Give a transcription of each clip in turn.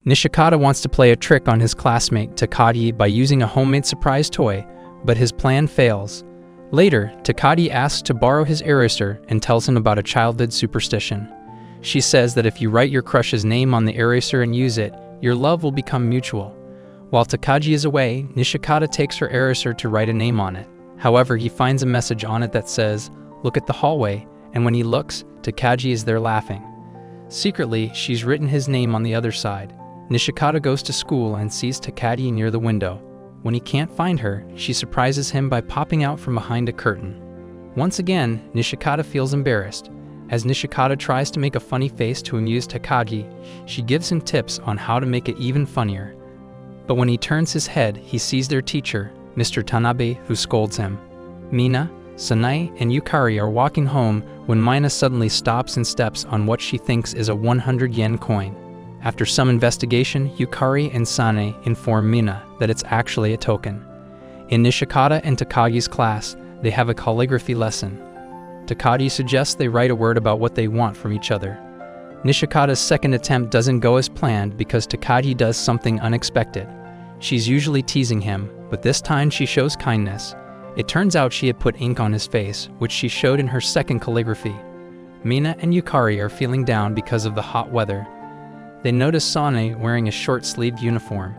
Nishikata wants to play a trick on his classmate Takagi by using a homemade surprise toy, but his plan fails. Later, Takagi asks to borrow his eraser and tells him about a childhood superstition. She says that if you write your crush's name on the eraser and use it, your love will become mutual. While Takagi is away, Nishikata takes her eraser to write a name on it. However, he finds a message on it that says, "Look at the hallway," and when he looks, Takagi is there laughing. Secretly, she's written his name on the other side. Nishikata goes to school and sees Takagi near the window. When he can't find her, she surprises him by popping out from behind a curtain. Once again, Nishikata feels embarrassed. As Nishikata tries to make a funny face to amuse Takagi, she gives him tips on how to make it even funnier. But when he turns his head, he sees their teacher, Mr. Tanabe, who scolds him. Mina, Sanae, and Yukari are walking home when Mina suddenly stops and steps on what she thinks is a 100 yen coin. After some investigation, Yukari and Sanae inform Mina that it's actually a token. In Nishikata and Takagi's class, they have a calligraphy lesson. Takagi suggests they write a word about what they want from each other. Nishikata's second attempt doesn't go as planned because Takagi does something unexpected. She's usually teasing him, but this time she shows kindness. It turns out she had put ink on his face, which she showed in her second calligraphy. Mina and Yukari are feeling down because of the hot weather. They notice Sanae wearing a short-sleeved uniform.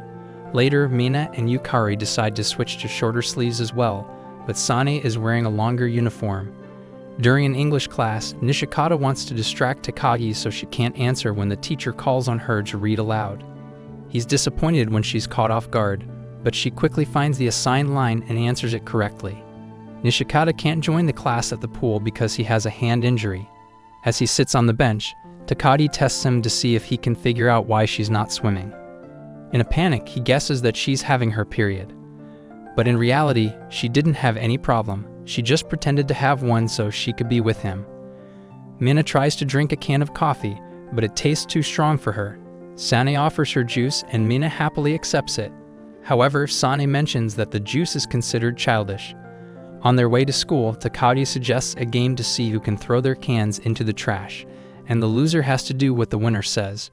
Later, Mina and Yukari decide to switch to shorter sleeves as well, but Sanae is wearing a longer uniform. During an English class, Nishikata wants to distract Takagi so she can't answer when the teacher calls on her to read aloud. He's disappointed when she's caught off guard, but she quickly finds the assigned line and answers it correctly. Nishikata can't join the class at the pool because he has a hand injury. As he sits on the bench, Takagi tests him to see if he can figure out why she's not swimming. In a panic, he guesses that she's having her period. But in reality, she didn't have any problem. She just pretended to have one so she could be with him. Mina tries to drink a can of coffee, but it tastes too strong for her. Sanae offers her juice and Mina happily accepts it. However, Sanae mentions that the juice is considered childish. On their way to school, Takagi suggests a game to see who can throw their cans into the trash, and the loser has to do what the winner says.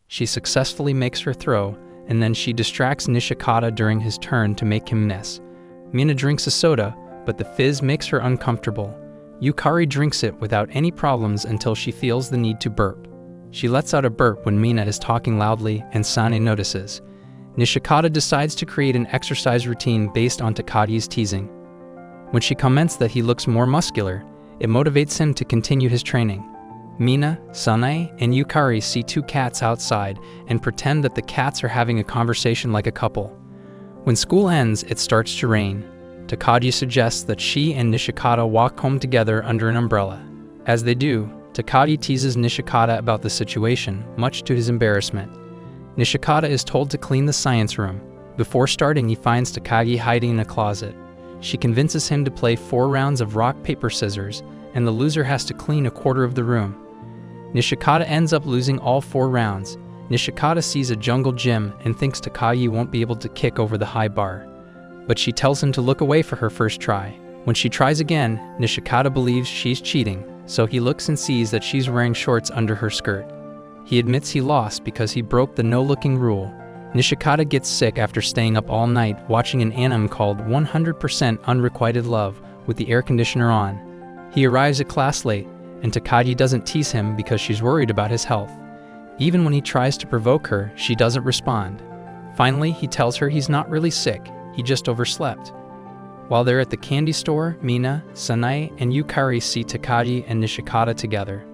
She successfully makes her throw, and then she distracts Nishikata during his turn to make him miss. Mina drinks a soda, but the fizz makes her uncomfortable. Yukari drinks it without any problems until she feels the need to burp. She lets out a burp when Mina is talking loudly and Sanae notices. Nishikata decides to create an exercise routine based on Takagi's teasing. When she comments that he looks more muscular, it motivates him to continue his training. Mina, Sanae, and Yukari see two cats outside and pretend that the cats are having a conversation like a couple. When school ends, it starts to rain. Takagi suggests that she and Nishikata walk home together under an umbrella. As they do, Takagi teases Nishikata about the situation, much to his embarrassment. Nishikata is told to clean the science room. Before starting, he finds Takagi hiding in a closet. She convinces him to play 4 rounds of rock, paper, scissors, and the loser has to clean a quarter of the room. Nishikata ends up losing all 4 rounds. Nishikata sees a jungle gym and thinks Takagi won't be able to kick over the high bar. But she tells him to look away for her first try. When she tries again, Nishikata believes she's cheating, so he looks and sees that she's wearing shorts under her skirt. He admits he lost because he broke the no-looking rule. Nishikata gets sick after staying up all night watching an anime called 100% Unrequited Love with the air conditioner on. He arrives at class late, and Takagi doesn't tease him because she's worried about his health. Even when he tries to provoke her, she doesn't respond. Finally, he tells her he's not really sick, he just overslept. While they're at the candy store, Mina, Sanae, and Yukari see Takagi and Nishikata together.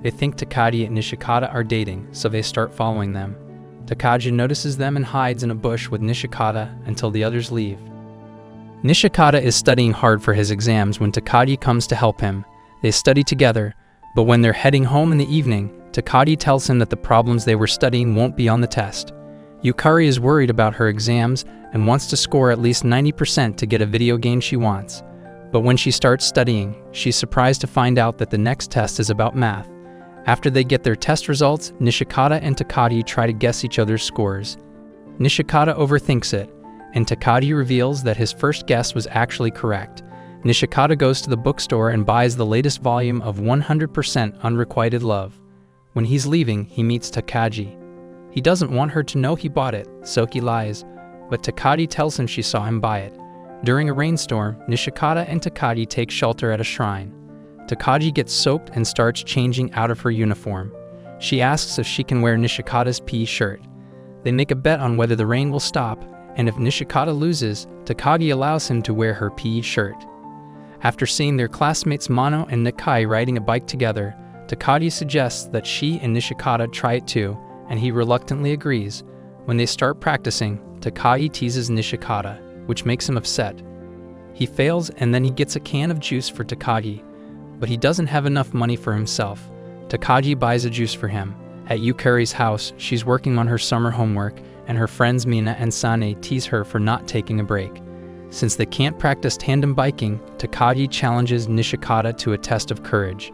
They think Takagi and Nishikata are dating, so they start following them. Takagi notices them and hides in a bush with Nishikata until the others leave. Nishikata is studying hard for his exams when Takagi comes to help him. They study together, but when they're heading home in the evening, Takagi tells him that the problems they were studying won't be on the test. Yukari is worried about her exams and wants to score at least 90% to get a video game she wants. But when she starts studying, she's surprised to find out that the next test is about math. After they get their test results, Nishikata and Takagi try to guess each other's scores. Nishikata overthinks it, and Takagi reveals that his first guess was actually correct. Nishikata goes to the bookstore and buys the latest volume of 100% Unrequited Love. When he's leaving, he meets Takagi. He doesn't want her to know he bought it, so he lies, but Takagi tells him she saw him buy it. During a rainstorm, Nishikata and Takagi take shelter at a shrine. Takagi gets soaked and starts changing out of her uniform. She asks if she can wear Nishikata's pea shirt. They make a bet on whether the rain will stop, and if Nishikata loses, Takagi allows him to wear her pea shirt. After seeing their classmates Mono and Nakai riding a bike together, Takagi suggests that she and Nishikata try it too, and he reluctantly agrees. When they start practicing, Takagi teases Nishikata, which makes him upset. He fails, and then he gets a can of juice for Takagi, but he doesn't have enough money for himself. Takagi buys a juice for him. At Yukari's house, she's working on her summer homework, and her friends Mina and Sane tease her for not taking a break. Since they can't practice tandem biking, Takagi challenges Nishikata to a test of courage.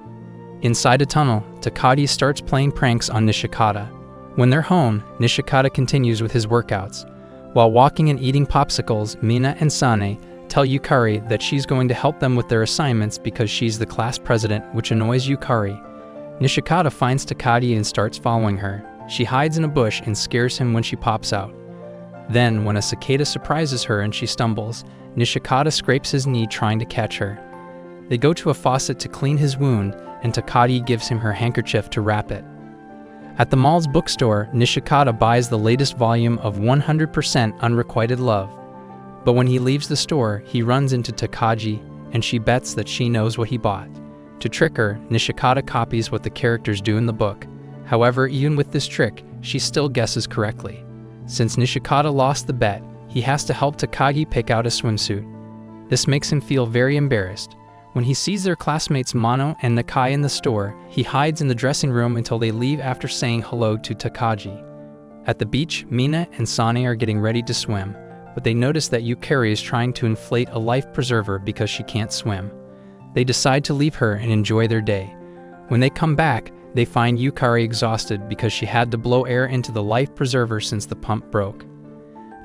Inside a tunnel, Takagi starts playing pranks on Nishikata. When they're home, Nishikata continues with his workouts. While walking and eating popsicles, Mina and Sane tell Yukari that she's going to help them with their assignments because she's the class president, which annoys Yukari. Nishikata finds Takagi and starts following her. She hides in a bush and scares him when she pops out. Then, when a cicada surprises her and she stumbles, Nishikata scrapes his knee trying to catch her. They go to a faucet to clean his wound, and Takagi gives him her handkerchief to wrap it. At the mall's bookstore, Nishikata buys the latest volume of 100% Unrequited Love. But when he leaves the store, he runs into Takagi, and she bets that she knows what he bought. To trick her, Nishikata copies what the characters do in the book. However, even with this trick, she still guesses correctly. Since Nishikata lost the bet, he has to help Takagi pick out a swimsuit. This makes him feel very embarrassed. When he sees their classmates Mono and Nakai in the store, he hides in the dressing room until they leave after saying hello to Takagi. At the beach, Mina and Sane are getting ready to swim, but they notice that Yukari is trying to inflate a life preserver because she can't swim. They decide to leave her and enjoy their day. When they come back, they find Yukari exhausted because she had to blow air into the life preserver since the pump broke.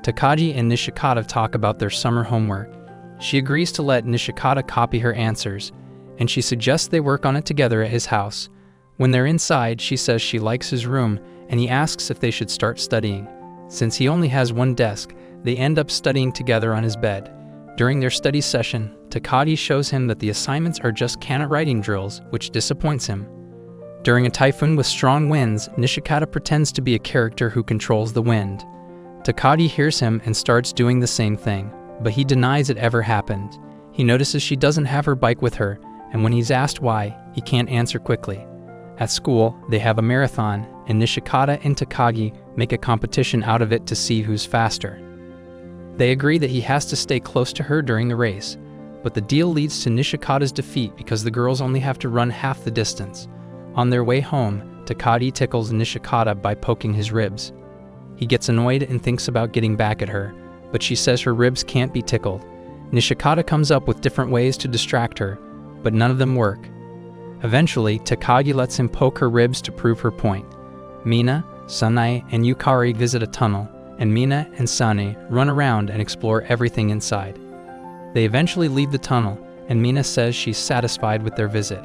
Takagi and Nishikata talk about their summer homework. She agrees to let Nishikata copy her answers, and she suggests they work on it together at his house. When they're inside, she says she likes his room, and he asks if they should start studying. Since he only has one desk, they end up studying together on his bed. During their study session, Takagi shows him that the assignments are just cannot writing drills, which disappoints him. During a typhoon with strong winds, Nishikata pretends to be a character who controls the wind. Takagi hears him and starts doing the same thing, but he denies it ever happened. He notices she doesn't have her bike with her, and when he's asked why, he can't answer quickly. At school, they have a marathon, and Nishikata and Takagi make a competition out of it to see who's faster. They agree that he has to stay close to her during the race, but the deal leads to Nishikata's defeat because the girls only have to run half the distance. On their way home, Takagi tickles Nishikata by poking his ribs. He gets annoyed and thinks about getting back at her, but she says her ribs can't be tickled. Nishikata comes up with different ways to distract her, but none of them work. Eventually, Takagi lets him poke her ribs to prove her point. Mina, Sanae, and Yukari visit a tunnel, and Mina and Sane run around and explore everything inside. They eventually leave the tunnel, and Mina says she's satisfied with their visit.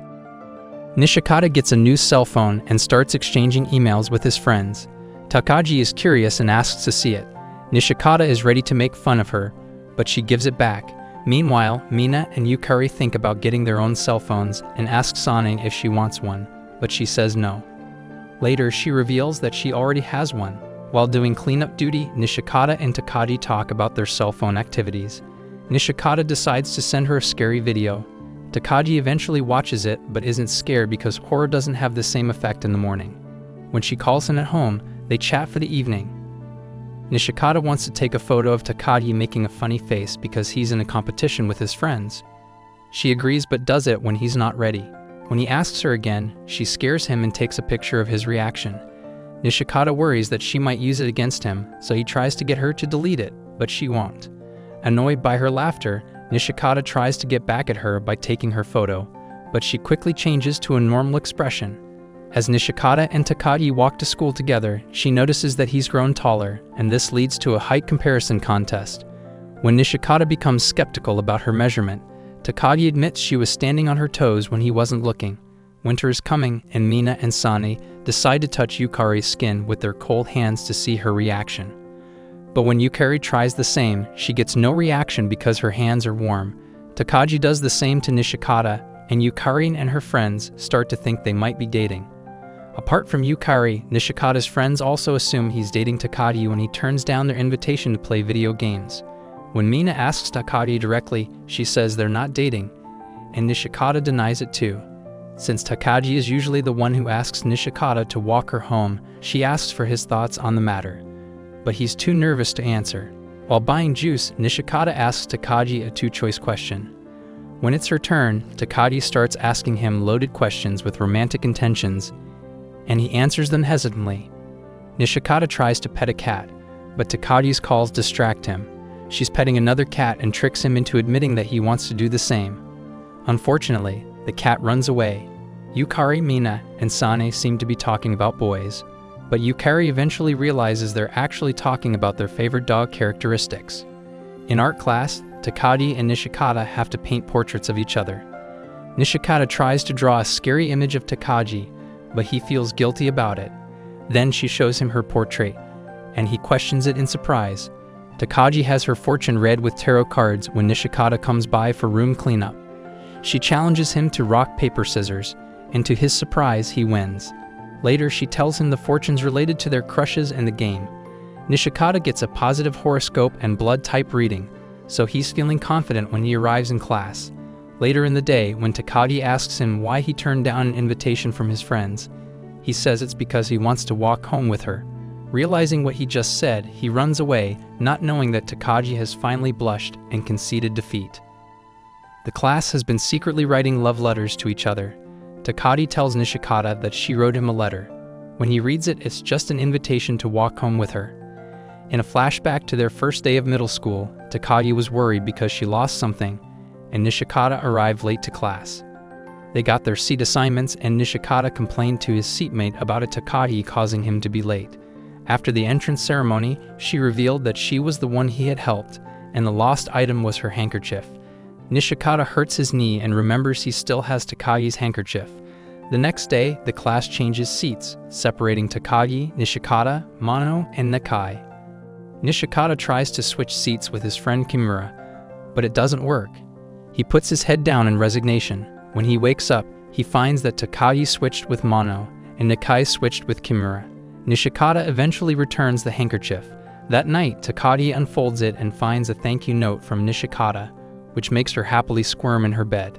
Nishikata gets a new cell phone and starts exchanging emails with his friends. Takagi is curious and asks to see it. Nishikata is ready to make fun of her, but she gives it back. Meanwhile, Mina and Yukari think about getting their own cell phones and ask Sane if she wants one, but she says no. Later, she reveals that she already has one. While doing cleanup duty, Nishikata and Takagi talk about their cell phone activities. Nishikata decides to send her a scary video. Takagi eventually watches it, but isn't scared because horror doesn't have the same effect in the morning. When she calls him at home, they chat for the evening. Nishikata wants to take a photo of Takagi making a funny face because he's in a competition with his friends. She agrees but does it when he's not ready. When he asks her again, she scares him and takes a picture of his reaction. Nishikata worries that she might use it against him, so he tries to get her to delete it, but she won't. Annoyed by her laughter, Nishikata tries to get back at her by taking her photo, but she quickly changes to a normal expression. As Nishikata and Takagi walk to school together, she notices that he's grown taller, and this leads to a height comparison contest. When Nishikata becomes skeptical about her measurement, Takagi admits she was standing on her toes when he wasn't looking. Winter is coming, and Mina and Sane decide to touch Yukari's skin with their cold hands to see her reaction. But when Yukari tries the same, she gets no reaction because her hands are warm. Takagi does the same to Nishikata, and Yukari and her friends start to think they might be dating. Apart from Yukari, Nishikata's friends also assume he's dating Takagi when he turns down their invitation to play video games. When Mina asks Takagi directly, she says they're not dating, and Nishikata denies it too. Since Takagi is usually the one who asks Nishikata to walk her home, she asks for his thoughts on the matter. But he's too nervous to answer. While buying juice, Nishikata asks Takagi a two-choice question. When it's her turn, Takagi starts asking him loaded questions with romantic intentions, and he answers them hesitantly. Nishikata tries to pet a cat, but Takagi's calls distract him. She's petting another cat and tricks him into admitting that he wants to do the same. Unfortunately, the cat runs away. Yukari, Mina, and Sane seem to be talking about boys, but Yukari eventually realizes they're actually talking about their favorite dog characteristics. In art class, Takagi and Nishikata have to paint portraits of each other. Nishikata tries to draw a scary image of Takagi, but he feels guilty about it. Then she shows him her portrait, and he questions it in surprise. Takagi has her fortune read with tarot cards when Nishikata comes by for room cleanup. She challenges him to rock, paper, scissors, and to his surprise, he wins. Later, she tells him the fortunes related to their crushes and the game. Nishikata gets a positive horoscope and blood type reading, so he's feeling confident when he arrives in class. Later in the day, when Takagi asks him why he turned down an invitation from his friends, he says it's because he wants to walk home with her. Realizing what he just said, he runs away, not knowing that Takagi has finally blushed and conceded defeat. The class has been secretly writing love letters to each other. Takagi tells Nishikata that she wrote him a letter. When he reads it, it's just an invitation to walk home with her. In a flashback to their first day of middle school, Takagi was worried because she lost something, and Nishikata arrived late to class. They got their seat assignments, and Nishikata complained to his seatmate about a Takagi causing him to be late. After the entrance ceremony, she revealed that she was the one he had helped, and the lost item was her handkerchief. Nishikata hurts his knee and remembers he still has Takagi's handkerchief. The next day, the class changes seats, separating Takagi, Nishikata, Mono, and Nakai. Nishikata tries to switch seats with his friend Kimura, but it doesn't work. He puts his head down in resignation. When he wakes up, he finds that Takagi switched with Mono, and Nakai switched with Kimura. Nishikata eventually returns the handkerchief. That night, Takagi unfolds it and finds a thank you note from Nishikata, which makes her happily squirm in her bed.